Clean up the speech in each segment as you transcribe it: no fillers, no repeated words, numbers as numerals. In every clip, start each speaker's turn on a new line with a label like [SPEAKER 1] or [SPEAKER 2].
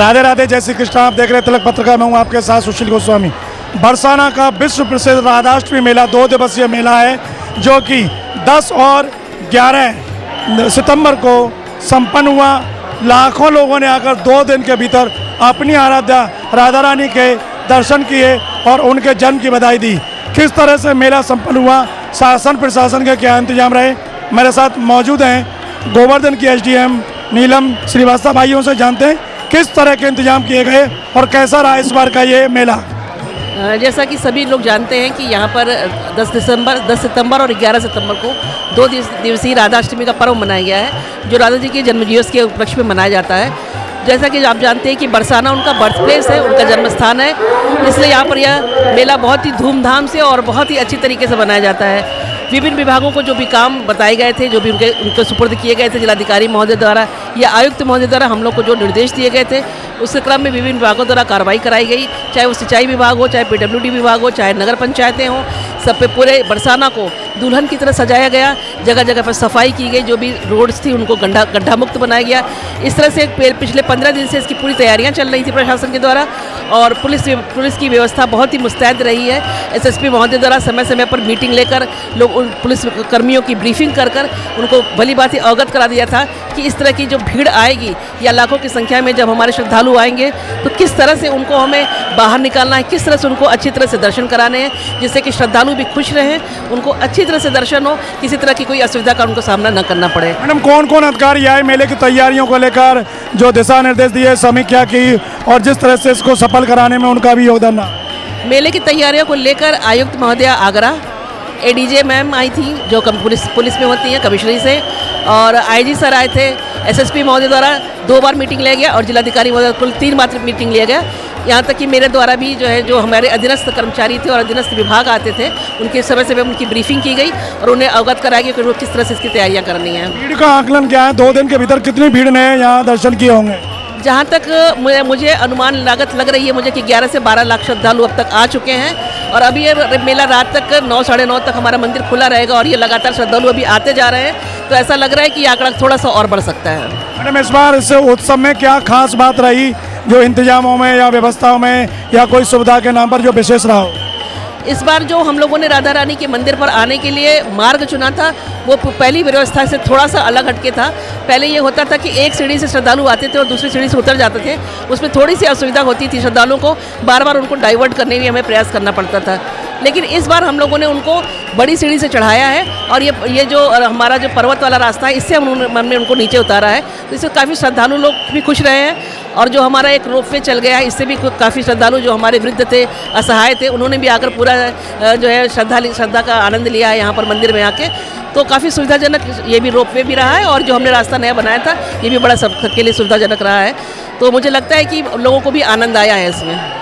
[SPEAKER 1] राधे राधे, जय श्री कृष्ण। आप देख रहे हैं तिलक पत्रिका। मैं हूँ आपके साथ सुशील गोस्वामी। बरसाना का विश्व प्रसिद्ध राधाष्टमी मेला 2 दिवसीय मेला है, जो कि 10 और 11 सितंबर को संपन्न हुआ। लाखों लोगों ने आकर 2 दिन के भीतर अपनी आराध्या राधा रानी के दर्शन किए और उनके जन्म की बधाई दी। किस तरह से मेला संपन्न हुआ, शासन प्रशासन के क्या इंतजाम रहे, मेरे साथ मौजूद हैं गोवर्धन की एसडीएम नीलम श्रीवास्तव। भाइयों से जानते हैं किस तरह के इंतजाम किए गए और कैसा रहा इस बार का ये मेला।
[SPEAKER 2] जैसा कि सभी लोग जानते हैं कि यहाँ पर 10 सितंबर और 11 सितंबर को 2 दिवसीय राधाष्टमी का पर्व मनाया गया है, जो राधा जी के जन्मदिवस के उपलक्ष्य में मनाया जाता है। जैसा कि आप जानते हैं कि बरसाना उनका बर्थ प्लेस है, उनका जन्म स्थान है, इसलिए यहाँ पर यह मेला बहुत ही धूमधाम से और बहुत ही अच्छी तरीके से मनाया जाता है। विभिन्न विभागों को जो भी काम बताए गए थे, जो भी उनके सुपुर्द किए गए थे जिलाधिकारी महोदय द्वारा या आयुक्त महोदय द्वारा हम लोग को जो निर्देश दिए गए थे, उस क्रम में विभिन्न विभागों द्वारा कार्रवाई कराई गई। चाहे वो सिंचाई विभाग हो, चाहे पीडब्ल्यूडी विभाग हो, चाहे नगर पंचायतें हों, सब पे पूरे बरसाना को दुल्हन की तरह सजाया गया। जगह जगह पर सफाई की गई, जो भी रोड्स थी उनको गड्ढा मुक्त बनाया गया। इस तरह से पिछले 15 दिन से इसकी पूरी तैयारियां चल रही थी प्रशासन के द्वारा, और पुलिस की व्यवस्था बहुत ही मुस्तैद रही है। एसएसपी महोदय द्वारा समय समय पर मीटिंग लेकर लोग पुलिस कर्मियों की ब्रीफिंग कर उनको भली बात अवगत करा दिया था कि इस तरह की जो भीड़ आएगी या लाखों की संख्या में जब हमारे श्रद्धालु आएंगे तो किस तरह से उनको हमें बाहर निकालना है, किस तरह से उनको अच्छी तरह से दर्शन कराने हैं, जिससे कि श्रद्धालु भी खुश रहें, उनको अच्छी तरह से दर्शन हो, किसी तरह की कोई असुविधा का उनको सामना न करना पड़े।
[SPEAKER 1] मैडम, कौन कौन अधिकारी आए मेले की तैयारियों को लेकर, जो दिशा निर्देश दिए, समीक्षा की और जिस तरह से इसको सफल कराने में उनका भी योगदान रहा?
[SPEAKER 2] मेले की तैयारियों को लेकर आयुक्त महोदय आगरा, एडीजे मैम आई थी जो पुलिस में होती हैं कमिश्नरी से, और आईजी सर आए थे। एसएसपी महोदय द्वारा 2 बार मीटिंग लिया गया और जिलाधिकारी महोदय कुल 3 बार मीटिंग लिया गया। यहाँ तक कि मेरे द्वारा भी जो हमारे अधीनस्थ कर्मचारी थे और अधीनस्थ विभाग आते थे, उनके समय से उनकी ब्रीफिंग की गई और उन्हें अवगत कराया गया कि वो किस तरह से इसकी तैयारियाँ करनी है।
[SPEAKER 1] भीड़ का आकलन क्या है? 2 दिन के भीतर कितनी भीड़ ने यहाँ दर्शन किए होंगे?
[SPEAKER 2] जहाँ तक मुझे अनुमान लागत लग रही है मुझे कि 11 से 12 लाख श्रद्धालु अब तक आ चुके हैं, और अभी ये मेला रात तक 9 साढ़े 9 तक हमारा मंदिर खुला रहेगा और ये लगातार श्रद्धालु अभी आते जा रहे हैं, तो ऐसा लग रहा है कि आंकड़ा थोड़ा सा और बढ़ सकता है।
[SPEAKER 1] मैडम, इस बार इस उत्सव में क्या खास बात रही जो इंतजामों में या व्यवस्थाओं में या कोई सुविधा के नाम पर जो विशेष रहा हो?
[SPEAKER 2] इस बार जो हम लोगों ने राधा रानी के मंदिर पर आने के लिए मार्ग चुना था, वो पहली व्यवस्था से थोड़ा सा अलग हटके था। पहले ये होता था कि एक सीढ़ी से श्रद्धालु आते थे और दूसरी सीढ़ी से उतर जाते थे, उसमें थोड़ी सी असुविधा होती थी, श्रद्धालुओं को बार बार उनको डाइवर्ट करने में हमें प्रयास करना पड़ता था। लेकिन इस बार हम लोगों ने उनको बड़ी सीढ़ी से चढ़ाया है और ये जो हमारा जो पर्वत वाला रास्ता है, इससे हमने उनको नीचे उतारा है, तो इससे काफ़ी श्रद्धालु लोग भी खुश रहे हैं। और जो हमारा एक रोपवे चल गया है, इससे भी काफ़ी श्रद्धालु जो हमारे वृद्ध थे, असहाय थे, उन्होंने भी आकर पूरा जो है श्रद्धा का आनंद लिया है यहाँ पर मंदिर में आके। तो काफ़ी सुविधाजनक ये भी रोपवे भी रहा है, और जो हमने रास्ता नया बनाया था ये भी बड़ा सबके लिए सुविधाजनक रहा है। तो मुझे लगता है कि लोगों को भी आनंद आया है इसमें।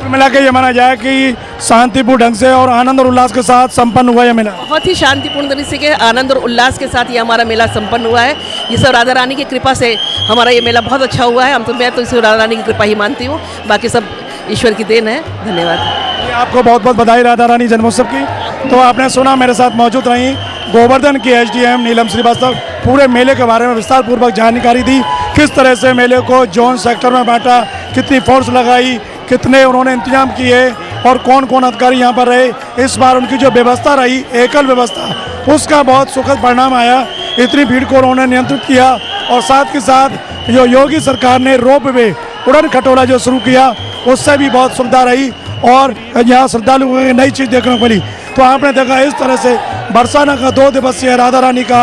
[SPEAKER 1] मिला के ये माना जाए कि शांतिपूर्ण ढंग से और आनंद और उल्लास के साथ संपन्न हुआ यह मेला।
[SPEAKER 2] बहुत ही शांतिपूर्ण तरीके से आनंद और उल्लास के साथ ये हमारा मेला संपन्न हुआ है। ये सब राधा रानी की कृपा से हमारा ये मेला बहुत अच्छा हुआ है। मैं तो इसे राधा रानी की कृपा ही मानती हूँ, बाकी सब ईश्वर की देन है। धन्यवाद।
[SPEAKER 1] आपको बहुत बहुत बधाई राधा रानी जन्मोत्सव की। तो आपने सुना, मेरे साथ मौजूद रही गोवर्धन की एसडीएम नीलम श्रीवास्तव, पूरे मेले के बारे में विस्तार पूर्वक जानकारी दी। किस तरह से मेले को जोन सेक्टर में बांटा, कितनी फोर्स लगाई, कितने उन्होंने इंतजाम किए और कौन कौन अधिकारी यहाँ पर रहे। इस बार उनकी जो व्यवस्था रही, एकल व्यवस्था, उसका बहुत सुखद परिणाम आया। इतनी भीड़ को उन्होंने नियंत्रित किया, और साथ के साथ जो योगी सरकार ने रोप वे उड़न खटोला जो शुरू किया, उससे भी बहुत सुविधा रही और यहाँ श्रद्धालुओं को नई चीज़ देखने को मिली। तो आपने देखा इस तरह से बरसाना का 2 दिवसीय राधा रानी का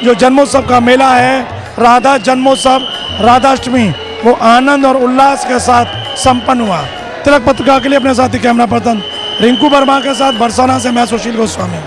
[SPEAKER 1] जो जन्मोत्सव का मेला है, राधा जन्मोत्सव राधाष्टमी, वो आनंद और उल्लास के साथ संपन्न हुआ। तिलक पत्रिका के लिए अपने साथी कैमरा पर्सन रिंकू वर्मा के साथ बरसाना से मैं सुशील गोस्वामी।